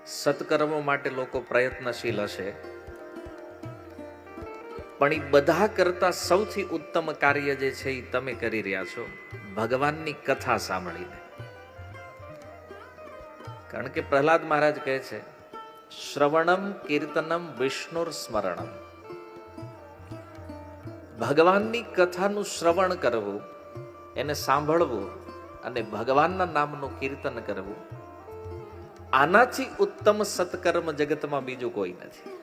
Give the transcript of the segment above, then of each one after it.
સત્કર્મો માટે લોકો પ્રયત્નશીલ હશે, પણ એ બધા કરતા સૌથી ઉત્તમ કાર્ય જે છે એ તમે કરી રહ્યા છો ભગવાનની કથા સાંભળીને. કારણ કે પ્રહલાદ મહારાજ કહે છે, શ્રવણમ કીર્તનમ વિષ્ણુર સ્મરણમ. ભગવાનની કથાનું શ્રવણ કરવું, એને સાંભળવું અને ભગવાનના નામનું કીર્તન કરવું, આનાથી ઉત્તમ સત્કર્મ જગતમાં બીજું કોઈ નથી.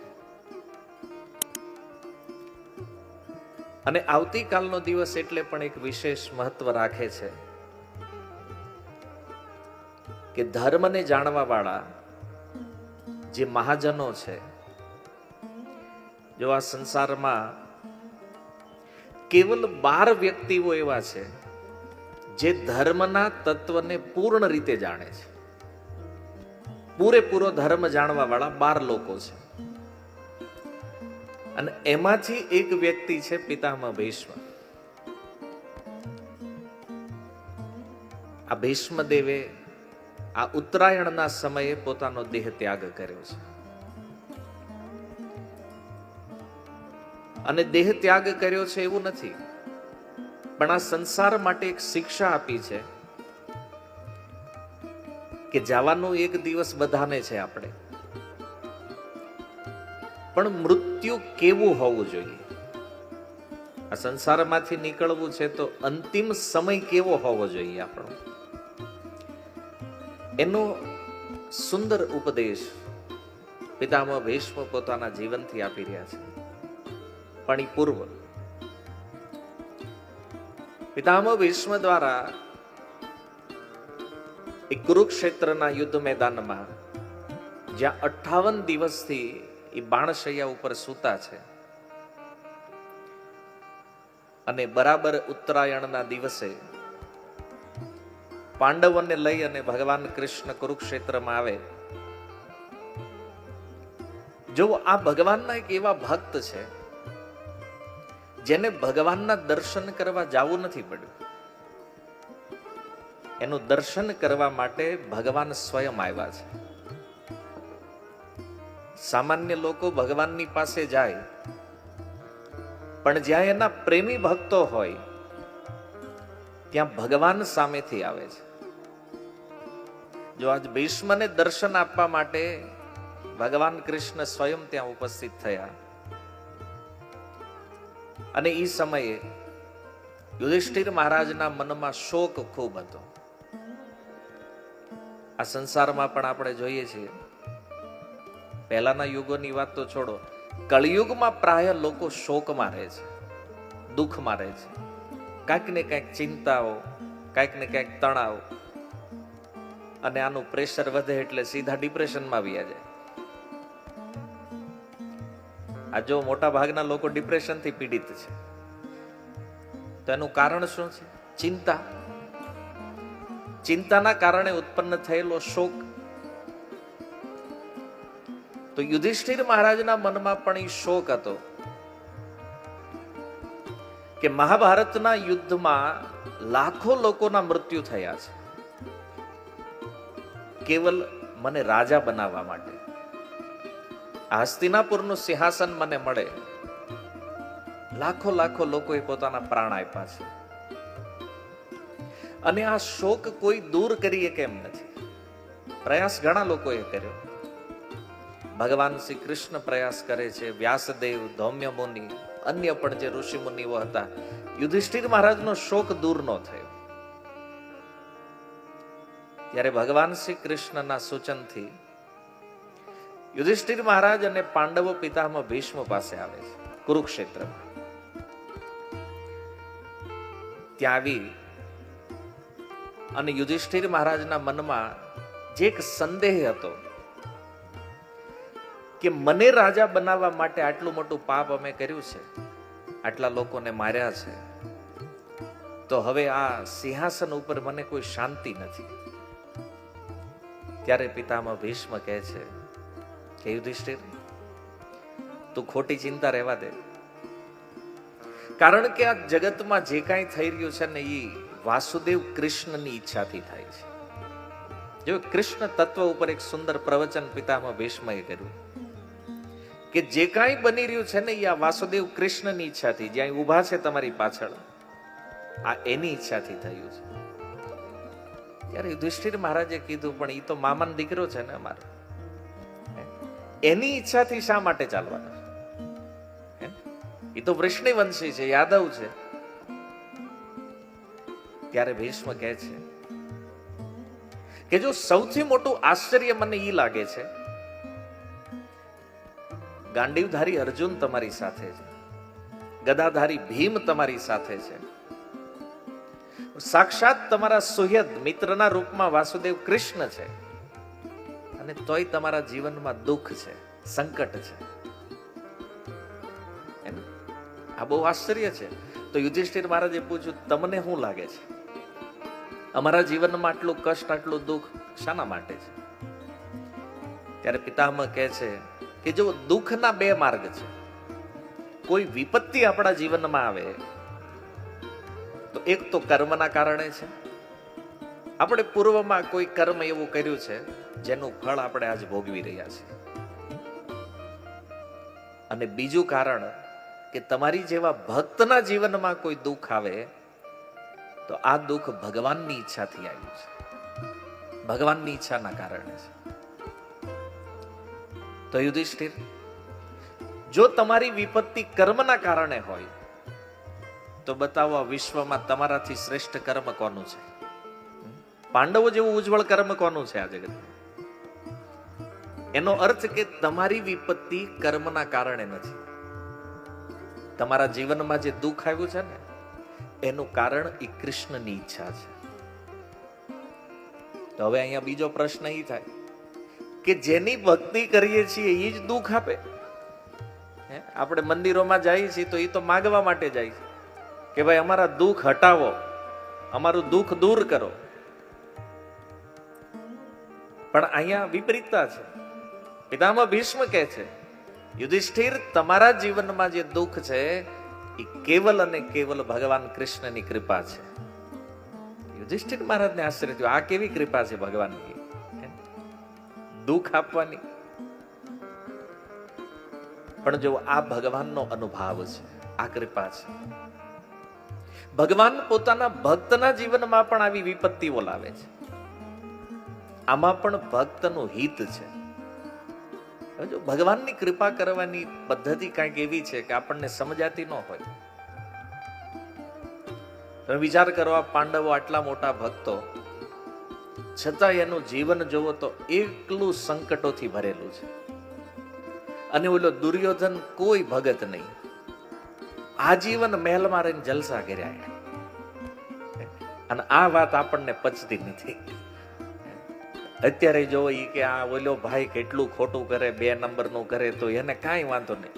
અને આવતીકાલનો દિવસ એટલે પણ એક વિશેષ મહત્વ રાખે છે કે ધર્મને જાણવા વાળા જે મહાજનો છે, જો આ સંસારમાં કેવલ 12 વ્યક્તિઓ એવા છે જે ધર્મના તત્વને પૂર્ણ રીતે જાણે છે. પૂરેપૂરો ધર્મ જાણવા વાળા 12 લોકો છે. અને એમાંથી એક વ્યક્તિ છે પિતામહ ભીષ્મ. આ ભીષ્મ દેવે આ ઉત્તરાયણના સમયે પોતાનો દેહ ત્યાગ કર્યો છે. અને દેહ ત્યાગ કર્યો છે એવું નથી, પણ આ સંસાર માટે એક શિક્ષા આપી છે કે જવાનું એક દિવસ બધાને છે આપણે, પણ મૃત્યુ કેવું હોવું જોઈએ. આ સંસારમાંથી નીકળવું છે તો અંતિમ સમય કેવો હોવો જોઈએ આપણો, એનો સુંદર ઉપદેશ પિતામહ ભીષ્મ પોતાના જીવનથી આપી રહ્યા છે. પણ એ પૂર્વ પિતામહ ભીષ્મ દ્વારા એ કુરુક્ષેત્રના યુદ્ધ મેદાનમાં જ્યાં 58 દિવસથી એ બાણશૈયા ઉપર સૂતા છે, અને બરાબર ઉત્તરાયણના દિવસે પાંડવોને લઈ અને ભગવાન કૃષ્ણ કુરુક્ષેત્રમાં આવે. જો આ ભગવાનના એક એવા ભક્ત છે જેને ભગવાનના દર્શન કરવા જવું નથી પડ્યું. એનું દર્શન કરવા માટે ભગવાન સ્વયં આવ્યા છે. સામાન્ય લોકો ભગવાનની પાસે જાય, પણ જ્યાં એના પ્રેમી ભક્તો હોય ત્યાં ભગવાન સામેથી આવે છે. જો આજ ભીષ્મને દર્શન આપવા માટે ભગવાન કૃષ્ણ સ્વયં ત્યાં ઉપસ્થિત થયા, અને એ સમયે યુધિષ્ઠિર મહારાજના મનમાં શોક ખૂબ હતો. આ સંસારમાં પણ આપણે જોઈએ છીએ, પહેલાના યુગોની વાત તો છોડો, કળિયુગમાં પ્રાય લોકો શોકમાં રહે છે, દુઃખમાં રહે છે. કાંઈક ને કાંઈક ચિંતાઓ, કાંઈક ને કાંઈક તણાવ, અને આનું પ્રેશર વધે એટલે સીધા ડિપ્રેશનમાં આવી જાય. આ જો મોટા ભાગના લોકો ડિપ્રેશનથી પીડિત છે, તો એનું કારણ શું છે? ચિંતા. ચિંતાના કારણે ઉત્પન્ન થયેલો શોક. તો યુધિષ્ઠિર મહારાજના મનમાં પણ એ શોક હતો કે મહાભારતના યુદ્ધમાં લાખો લોકોના મૃત્યુ થયા છે, કેવલ મને રાજા બનાવવા માટે. હસ્તિનાપુરનું સિંહાસન મને મળે, લાખો લાખો લોકોએ પોતાના પ્રાણ આપ્યા છે, અને આ શોક કોઈ દૂર કરીએ કેમ નથી. પ્રયાસ ઘણા લોકોએ કર્યો. ભગવાન શ્રી કૃષ્ણ પ્રયાસ કરે છે, વ્યાસદેવ, ધૌમ્ય મુનિ, અન્ય પણ જે ઋષિ મુનિઓ હતા. યુધિષ્ઠિર મહારાજનો શોક દૂર ન થયો. ત્યારે ભગવાન શ્રી કૃષ્ણના સૂચનથી યુધિષ્ઠિર મહારાજ અને પાંડવો પિતામહ ભીષ્મ પાસે આવે છે કુરુક્ષેત્રમાં. ત્યાં આવી અને યુધિષ્ઠિર મહારાજના મનમાં જે એક સંદેહ હતો કે મને રાજા બનાવવા માટે આટલું મોટું પાપ અમે કર્યું છે, આટલા લોકોને માર્યા છે, તો હવે આ સિંહાસન ઉપર મને કોઈ શાંતિ નથી. ત્યારે પિતામહ ભીષ્મ કહે છે કે યુધિષ્ઠિર, તું ખોટી ચિંતા રહેવા દે. કારણ કે આ જગતમાં જે કાંઈ થઈ રહ્યું છે ને, એ વાસુદેવ કૃષ્ણની ઈચ્છાથી થાય છે. જો કૃષ્ણ તત્વ ઉપર એક સુંદર પ્રવચન પિતામહ ભીષ્મએ કર્યું કે જે કાંઈ બની રહ્યું છે ને એ આ વાસુદેવ કૃષ્ણની ઈચ્છાથી, જ્યાં ઊભા છે તમારી પાછળ, આ એની ઈચ્છાથી થયું છે. ત્યારે યુધિષ્ઠિર મહારાજે કીધું, પણ એ તો મામાનો દીકરો છે ને અમારે, એની ઈચ્છાથી શા માટે ચાલવાના? એ તો વૃષ્ણિવંશી છે, યાદવ છે. ત્યારે ભીષ્મ કહે છે કે જો સૌથી મોટું આશ્ચર્ય મને એ લાગે છે, ગાંડીવધારી અર્જુન તમારી સાથે છે, ગદાધારી ભીમ તમારી સાથે છે, સાક્ષાત તમારા સુહૃદ મિત્રના રૂપમાં વાસુદેવ કૃષ્ણ છે, અને તોય તમારા જીવનમાં દુઃખ છે, સંકટ છે. આ બહુ આશ્ચર્ય છે. તો યુધિષ્ઠિર મહારાજે પૂછ્યું, તમને શું લાગે છે અમારા જીવનમાં આટલું કષ્ટ, આટલું દુઃખ શાના માટે છે? ત્યારે પિતામહ કહે છે કે જો દુઃખના બે માર્ગ છે. કોઈ વિપત્તિ આપણા જીવનમાં આવે તો એક તો કર્મના કારણે છે, આપણે પૂર્વમાં કોઈ કર્મ એવું કર્યું છે જેનું ફળ આપણે આજ ભોગવી રહ્યા છીએ. અને બીજું કારણ કે તમારી જેવા ભક્તના જીવનમાં કોઈ દુઃખ આવે તો આ દુઃખ ભગવાનની ઈચ્છાથી આવ્યું છે, ભગવાનની ઈચ્છાના કારણે છે. તો યુધિષ્ઠિર, જો તમારી વિપત્તિ કર્મના કારણે હોય તો બતાવો આ વિશ્વમાં તમારાથી શ્રેષ્ઠ કર્મ કોનું છે? પાંડવો જેવું ઉજ્જવળ કર્મ કોનું છે આ જગતમાં? એનો અર્થ કે તમારી વિપત્તિ કર્મના કારણે નથી. તમારા જીવનમાં જે દુઃખ આવ્યું છે ને, એનું કારણ એ કૃષ્ણની ઈચ્છા છે. તો હવે અહીંયા બીજો પ્રશ્ન એ થાય કે જેની ભક્તિ કરીએ છીએ એ જ દુઃખ આપે. આપણે મંદિરોમાં જઈએ છીએ તો એ તો માગવા માટે જાય છે કે ભાઈ અમારા દુઃખ હટાવો, અમારું દુઃખ દૂર કરો. પણ અહીંયા વિપરીતતા છે. પિતામહ ભીષ્મ કહે છે, યુધિષ્ઠિર, તમારા જીવનમાં જે દુઃખ છે એ કેવલ અને કેવલ ભગવાન કૃષ્ણની કૃપા છે. યુધિષ્ઠિર મહારાજને આશ્ચર્ય થયું, આ કેવી કૃપા છે ભગવાનની, દુઃખ આપવાની? પણ જો આ ભગવાનનો અનુભાવ છે, આ કૃપા છે. ભગવાન પોતાના ભક્તના જીવનમાં પણ આવી વિપત્તિઓ લાવે છે. આમાં પણ ભક્તનું હિત છે. જો ભગવાનની કૃપા કરવાની પદ્ધતિ કંઈક એવી છે કે આપણને સમજાતી ન હોય. તમે વિચાર કરો, આ પાંડવો આટલા મોટા ભક્તો, છતાં એનું જીવન જોવો તો એકલું સંકટોથી ભરેલું છે. અને ઓલો દુર્યોધન કોઈ ભગત નહીં, આજીવન મહેલમાં રહીને જલસા કર્યા. અને આ વાત આપણને પચતી નથી. અત્યારે જોવો ઈ કે આ ઓલો ભાઈ કેટલું ખોટું કરે, 2 નંબરનું કરે તો એને કાંઈ વાંધો નહીં,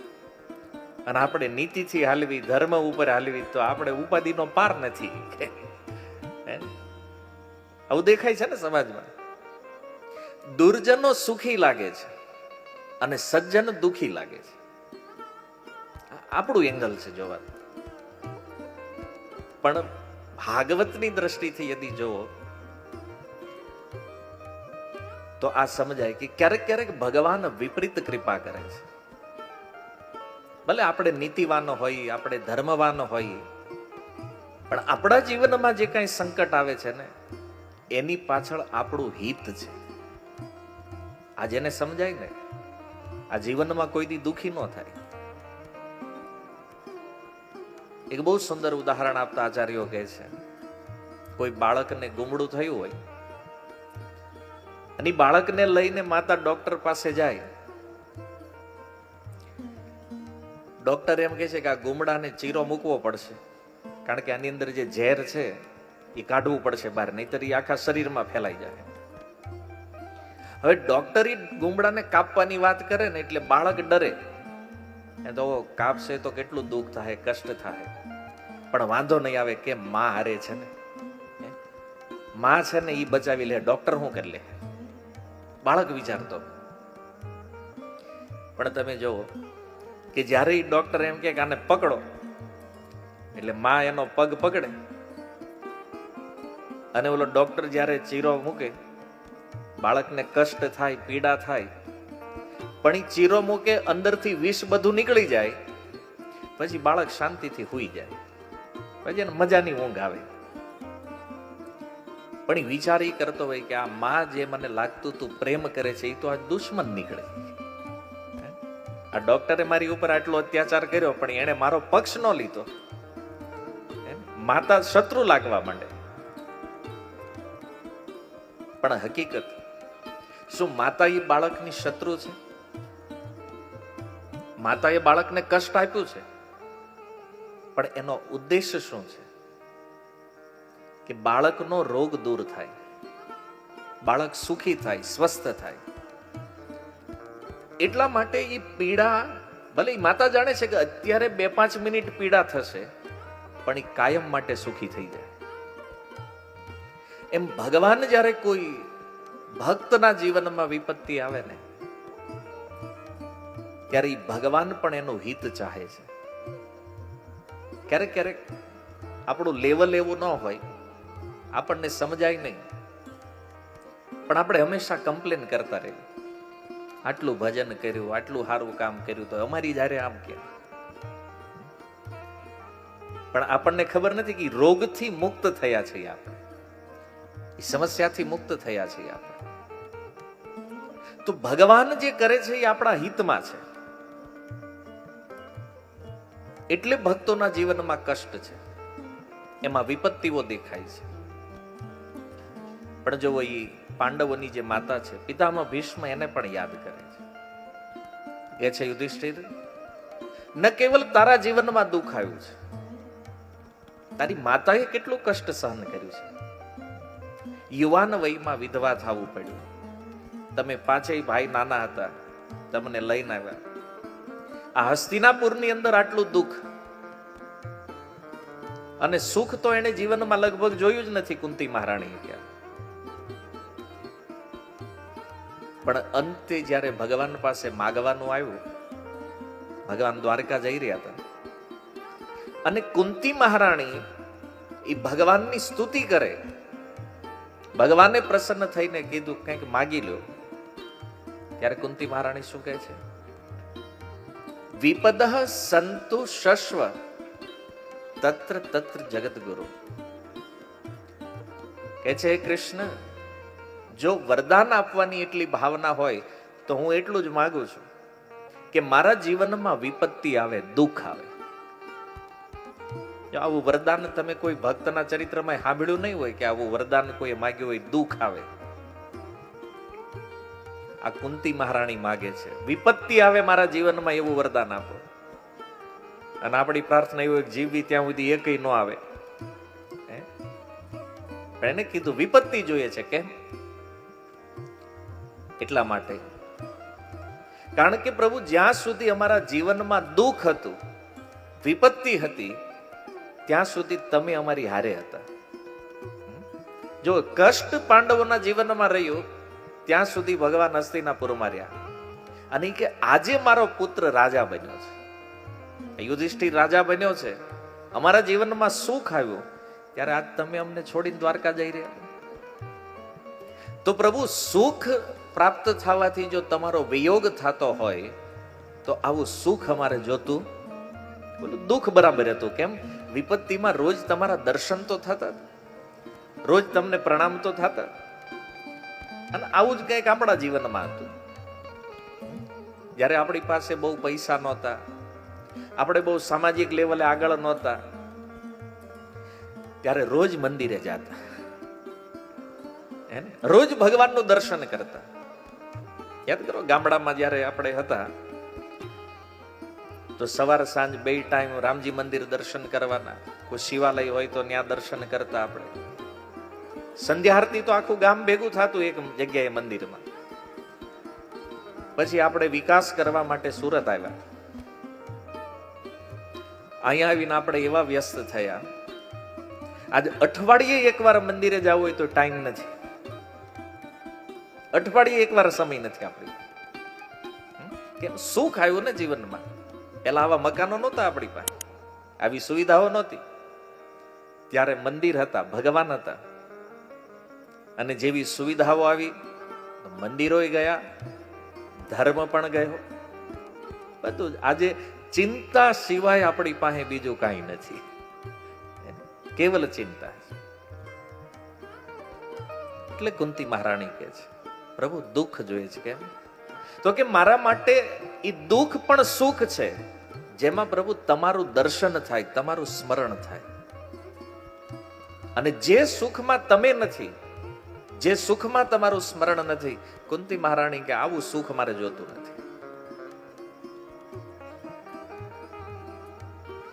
અને આપણે નીતિથી હાલવી, ધર્મ ઉપર હાલવી તો આપણે ઉપાધિનો પાર નથી. આવું દેખાય છે ને સમાજમાં. દુર્જનો સુખી લાગે છે અને સજ્જન દુખી લાગે છે. આપણું એંગલ છે જોવા. પણ ભાગવતની દ્રષ્ટિથી યદી જોવો તો આ સમજાય કે ક્યારેક ક્યારેક ભગવાન વિપરીત કૃપા કરે છે. ભલે આપણે નીતિવાન હોય, આપણે ધર્મવાન હોય, પણ આપણા જીવનમાં જે કાંઈ સંકટ આવે છે ને, એની પાછળ આપણું હિત છે. આ જેને સમજાય ને, આ જીવનમાં કોઈ દી દુખી ન થાય. એક બહુ સુંદર ઉદાહરણ આપતા આચાર્યો કહે છે, કોઈ બાળકને ગુમડું થયું હોય અને બાળકને લઈને માતા ડોક્ટર પાસે જાય. ડોક્ટર એમ કહે છે કે આ ગુમડાને ચીરો મૂકવો પડશે, કારણ કે આની અંદર જે ઝેર છે એ કાઢવું પડશે બહાર, નહીતર એ આખા શરીરમાં ફેલાઈ જાય. હવે ડોક્ટર ગુમડાને કાપવાની વાત કરે ને એટલે બાળક ડરે. તો કાપશે તો કેટલું દુઃખ થાય, કષ્ટ થાય, પણ વાંધો નહીં આવે કે માં હારે છે ને, માં છે ને એ બચાવી લે, ડોક્ટર શું કરી લે, બાળક વિચારતો. પણ તમે જુઓ કે જ્યારે ડોક્ટર એમ કે આને પકડો, એટલે માં એનો પગ પકડે અને ઓલો ડોક્ટર જ્યારે ચીરો મૂકે બાળકને કષ્ટ થાય, પીડા થાય, પણ એ ચીરો મૂકે, અંદરથી વિષ બધું નીકળી જાય, પછી બાળક શાંતિથી સૂઈ જાય, પછી એને મજાની ઊંઘ આવે. પણ એ વિચાર એ કરતો હોય કે આ માં જે મને લાગતું તું પ્રેમ કરે છે એ તો આ દુશ્મન નીકળે. આ ડોક્ટરે મારી ઉપર આટલો અત્યાચાર કર્યો પણ એણે મારો પક્ષ ન લીધો. માતા શત્રુ લાગવા માંડે. પણ હકીકત શું માતા એ બાળકની શત્રુ છે? માતાએ બાળકને કષ્ટ આપ્યું છે, પણ એનો ઉદ્દેશ્ય શું છે? કે બાળકનો રોગ દૂર થાય, બાળક સુખી થાય, સ્વસ્થ થાય. એટલા માટે એ પીડા, ભલે માતા જાણે છે કે અત્યારે 2-5 મિનિટ પીડા થશે, પણ એ કાયમ માટે સુખી થઈ જાય. એમ ભગવાન જ્યારે કોઈ ભક્તના જીવનમાં વિપત્તિ આવે ને, ત્યારે એ ભગવાન પણ એનું હિત ચાહે છે. ક્યારેક ક્યારેક આપણું લેવલ એવું ન હોય, આપણને સમજાય નહીં, પણ આપણે હંમેશા કમ્પ્લેન કરતા રહીએ, આટલું ભજન કર્યું, આટલું સારું કામ કર્યું, તો અમારી જ્યારે આમ કે. પણ આપણને ખબર નથી કે રોગથી મુક્ત થયા છીએ આપણે, સમસ્યાથી મુક્ત થયા છીએ આપણે. તો ભગવાન જે કરે છે એ આપણા હિતમાં છે, એટલે ભક્તોના જીવનમાં કષ્ટ છે, એમાં વિપત્તિઓ દેખાય છે. પણ જો એ પાંડવોની જે માતા છે, પિતામહ ભીષ્મ, એને પણ યાદ કરે છે. કે છે યુધિષ્ઠિર, ન કેવલ તારા જીવનમાં દુઃખ આવ્યું છે, તારી માતાએ કેટલું કષ્ટ સહન કર્યું છે. યુવાન વયમાં વિધવા થવું પડ્યું. તમે 5 ભાઈ નાના હતા, તમને લઈને આવ્યા. આ હસ્તિનાપુરની અંદર આટલું દુઃખ અને સુખ તો એને જીવનમાં લગભગ જોયું જ નથી કુંતી મહારાણી ગયા. પણ અંતે જ્યારે ભગવાન પાસે માગવાનું આવ્યું, ભગવાન દ્વારકા જઈ રહ્યા હતા અને કુંતી મહારાણી એ ભગવાનની સ્તુતિ કરે, ભગવાને પ્રસન્ન થઈને કીધું કંઈક માગી લો. ત્યારે કુંતી મહારાણી શું કહે છે? વિપદઃ સંતુ શશ્વ તત્ર તત્ર જગતગુરુ. કે છે કૃષ્ણ, જો વરદાન આપવાની એટલી ભાવના હોય તો હું એટલું જ માંગુ છું કે મારા જીવનમાં વિપત્તિ આવે, દુઃખ આવે. આવું વરદાન તમે કોઈ ભક્તના ચરિત્રમાં સાંભળ્યું નહીં હોય કે આવું વરદાન કોઈ માગ્યું હોય, દુઃખ આવે. આ કુંતી મહારાણી માગે છે, વિપત્તિ આવે મારા જીવનમાં એવું વરદાન આપો. અને આપણી પ્રાર્થના એવું જીવવી ત્યાં સુધી એકય ન આવે. એને કીધું વિપત્તિ જોઈએ છે. કેમ? એટલા માટે કારણ કે પ્રભુ, જ્યાં સુધી અમારા જીવનમાં દુઃખ હતું, વિપત્તિ હતી, ત્યાં સુધી તમે અમારી હારે હતા. જો કષ્ટ પાંડવોના જીવનમાં રહ્યું, ત્યાં સુધી ભગવાન હસ્તિનાપુરમાં રહ્યા. અને કે આજે મારો પુત્ર રાજા બન્યો છે, યુધિષ્ઠિર રાજા બન્યો છે, અમારા જીવનમાં સુખ આવ્યું, ત્યારે આજ તમે અમને છોડીને દ્વારકા જઈ રહ્યા. તો પ્રભુ, સુખ પ્રાપ્ત થવાથી જો તમારો વિયોગ થતો હોય તો આવું સુખ અમારે જોતું, બોલું દુઃખ બરાબર હતું. કેમ? વિપત્તિમાં રોજ તમારા દર્શન તો થતા, રોજ તમને પ્રણામ તો થતા. અને આવું જ કંઈક આપણા જીવનમાં હતું. જ્યારે આપણી પાસે બહુ પૈસા નહોતા, આપણે બહુ સામાજિક લેવલે આગળ નહોતા, ત્યારે રોજ મંદિરે જતા, રોજ ભગવાનનું દર્શન કરતા. યાદ કરો, ગામડામાં જ્યારે આપણે હતા તો સવાર સાંજ 2 ટાઈમ રામજી મંદિર દર્શન કરવાના, કોઈ શિવાલય હોય તો ત્યાં દર્શન કરતા. આપણે સંધ્યા આરતી તો આખું ગામ ભેગું થતું એક જગ્યાએ મંદિરમાં. પછી આપણે વિકાસ કરવા માટે સુરત આવ્યા. અહીંયા આવીને આપણે એવા વ્યસ્ત થયા, આજે અઠવાડિયે એકવાર મંદિરે જવું હોય તો ટાઈમ નથી, અઠવાડિયે એકવાર સમય નથી આપણી. કેમ? સુખ આવ્યું ને જીવનમાં. પેલા આવા મકાનો નહોતા આપણી પાસે, આવી સુવિધાઓ નહોતી. ત્યારે મંદિર હતા, ભગવાન હતા, અને જેવી સુવિધાઓ આવી, મંદિરોય ગયા, ધર્મ પણ ગયો, બધું જ. આજે ચિંતા સિવાય આપણી પાસે બીજું કાંઈ નથી, કેવલ ચિંતા. એટલે કુંતી મહારાણી કહે છે, પ્રભુ દુઃખ જોઈએ છે. કેમ? તો કે મારા માટે એ દુઃખ પણ સુખ છે, જેમાં પ્રભુ તમારું દર્શન થાય, તમારું સ્મરણ થાય. અને જે સુખમાં તમે નથી, જે સુખમાં તમારું સ્મરણ નથી, કુંતી મહારાણી કે આવું સુખ મારે જોતું નથી.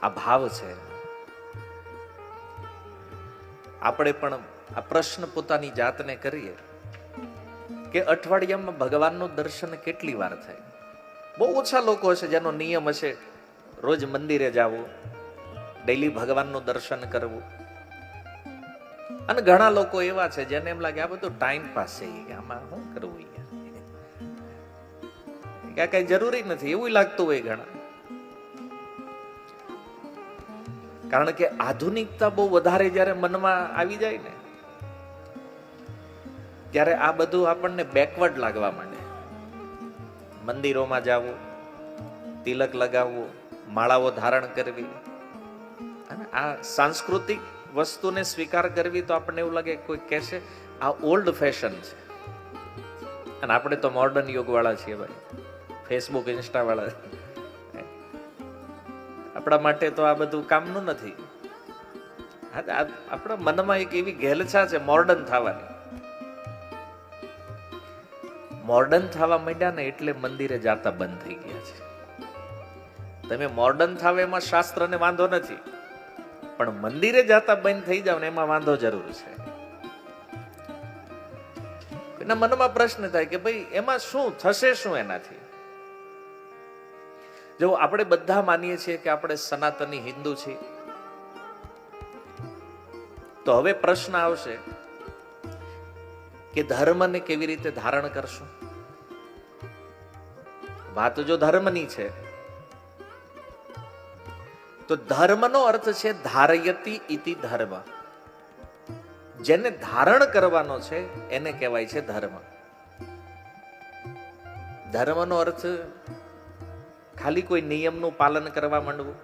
આ ભાવ છે. આપણે પણ આ પ્રશ્ન પોતાની જાતને કરીએ કે અઠવાડિયામાં ભગવાનનું દર્શન કેટલી વાર થાય? બહુ ઓછા લોકો હશે જેનો નિયમ હશે રોજ મંદિરે જવું, ડેલી ભગવાનનું દર્શન કરવું. અને ઘણા લોકો એવા છે જેને એમ લાગે આ બધું ટાઈમ પાસ છે, આમાં શું કરવું, કઈ જરૂરી નથી એવું લાગતું હોય ઘણા. કારણ કે આધુનિકતા બહુ વધારે જયારે મનમાં આવી જાય ને, ત્યારે આ બધું આપણને બેકવર્ડ લાગવા માંડે. મંદિરોમાં જવું, તિલક લગાવવું, માળાઓ ધારણ કરવી, અને આ સાંસ્કૃતિક વસ્તુને સ્વીકાર કરવી, તો આપણને એવું લાગે કોઈ કહેશે આ ઓલ્ડ ફેશન છે. અને આપણે તો મોડર્ન યુગ વાળા છીએ ભાઈ, ફેસબુક ઇન્સ્ટા વાળા. આપણા માટે તો આ બધું કામનું નથી. આપણા મનમાં એક એવી ઘેલછા છે મોર્ડન થવાની. મોર્ડન થવા માંડ્યા ને એટલે મંદિરે જાતા બંધ થઈ ગયા છે. તમે મોર્ડન થાવ એમાં શાસ્ત્રને વાંધો નથી, પણ મંદિરે જાતા બંધ થઈ જાવ ને એમાં વાંધો જરૂર છે. એના મનમાં પ્રશ્ન થાય કે ભાઈ એમાં શું થશે, શું એનાથી? જો આપણે બધા માનીએ છીએ કે આપણે સનાતની હિન્દુ છીએ, તો હવે પ્રશ્ન આવશે કે ધર્મને કેવી રીતે ધારણ કરશું? વાત જો ધર્મની છે, તો ધર્મનો અર્થ છે ધારયતિ ઇતિ ધર્મ. જેને ધારણ કરવાનો છે એને કહેવાય છે ધર્મ. ધર્મનો અર્થ ખાલી કોઈ નિયમનું પાલન કરવા માંડવું,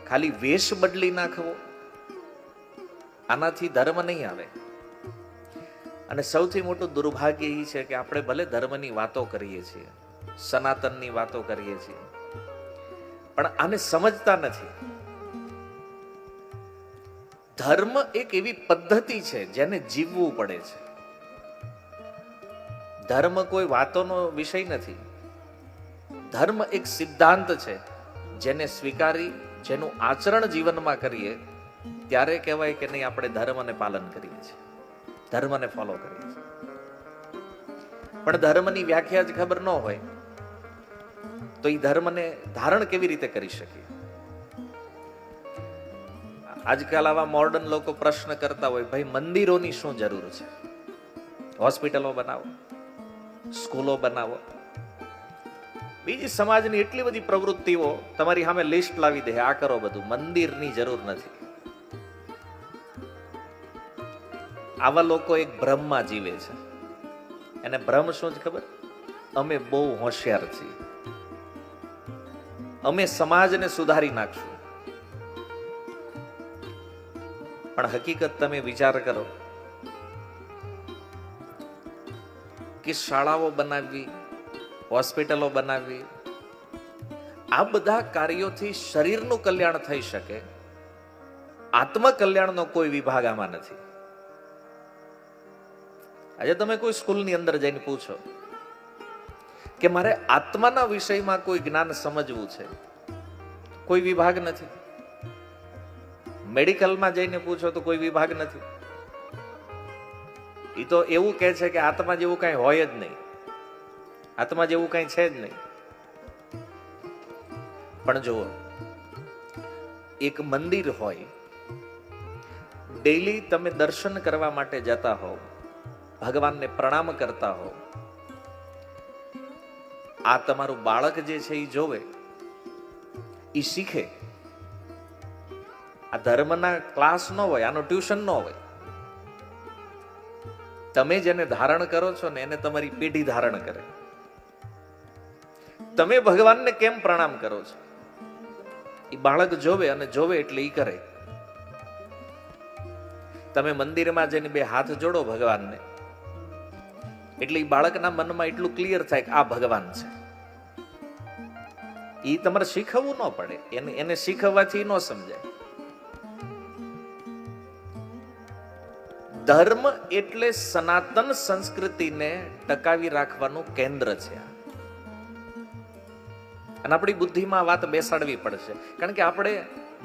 ખાલી વેશ બદલી નાખવો, આનાથી ધર્મ નહીં આવે. અને સૌથી મોટું દુર્ભાગ્ય એ છે કે આપણે ભલે ધર્મની વાતો કરીએ છીએ, સનાતનની વાતો કરીએ છીએ, પણ આને સમજતા નથી. ધર્મ એક એવી પદ્ધતિ છે જેને જીવવું પડે છે. ધર્મ કોઈ વાતોનો વિષય નથી. ધર્મ એક સિદ્ધાંત છે જેને સ્વીકારી, જેનું આચરણ જીવનમાં કરીએ ત્યારે કહેવાય કે નહીં આપણે ધર્મને પાલન કરીએ છીએ, ધર્મને ફોલો કરીએ છીએ. પણ ધર્મની વ્યાખ્યા જ ખબર ન હોય તો એ ધર્મને ધારણ કેવી રીતે કરી શકીએ? આજકાલ આવા મોડર્ન લોકો પ્રશ્ન કરતા હોય, ભાઈ મંદિરોની શું જરૂર છે? હોસ્પિટલો બનાવો, સ્કૂલો બનાવો, બીજી સમાજની એટલી બધી પ્રવૃત્તિઓ તમારી સામે લિસ્ટ લાવી દે, આ કરો, બધું. મંદિરની જરૂર નથી. આવા લોકો એક ભ્રમમાં જીવે છે. એને ભ્રમ શું છે ખબર? અમે બહુ હોશિયાર છીએ, અમે સમાજને સુધારી નાખશું. પણ હકીકત તમે વિચાર કરો કે શાળાઓ બનાવવી, હોસ્પિટલો બનાવવી, આ બધા કાર્યોથી શરીરનું કલ્યાણ થઈ શકે, આત્મકલ્યાણનો કોઈ વિભાગ આમાં નથી. આજે તમે કોઈ સ્કૂલની અંદર જઈને પૂછો કે મારે આત્માના વિષયમાં કોઈ જ્ઞાન સમજવું છે, કોઈ વિભાગ નથી. મેડિકલમાં જઈને પૂછો તો કોઈ વિભાગ નથી. એ તો એવું કહે છે કે આત્મા જેવું કઈ હોય જ નહીં, આત્મા જેવું કઈ છે જ નહીં. પણ જુઓ, એક મંદિર હોય, ડેઈલી તમે દર્શન કરવા માટે જતા હોવ, ભગવાનને પ્રણામ કરતા હોવ, આ તમારું બાળક જે છે એ જોવે, એ શીખે. આ ધર્મના ક્લાસ ન હોય, આનો ટ્યુશન ન હોય. તમે જેને ધારણ કરો છો ને એને તમારી પેઢી ધારણ કરે. તમે ભગવાનને કેમ પ્રણામ કરો છો એ બાળક જોવે, અને જોવે એટલે એ કરે. તમે મંદિરમાં જઈને બે હાથ જોડો ભગવાનને, એટલે એ બાળકના મનમાં એટલું ક્લિયર થાય કે આ ભગવાન છે. એ તમારે શીખવવું ન પડે, એને શીખવવાથી ન સમજાય. ધર્મ એટલે સનાતન સંસ્કૃતિને ટકાવી રાખવાનું કેન્દ્ર છે. અને આપણી બુદ્ધિમાં વાત બેસાડવી પડશે, કારણ કે આપણે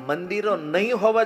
મંદિરો નહીં હોવા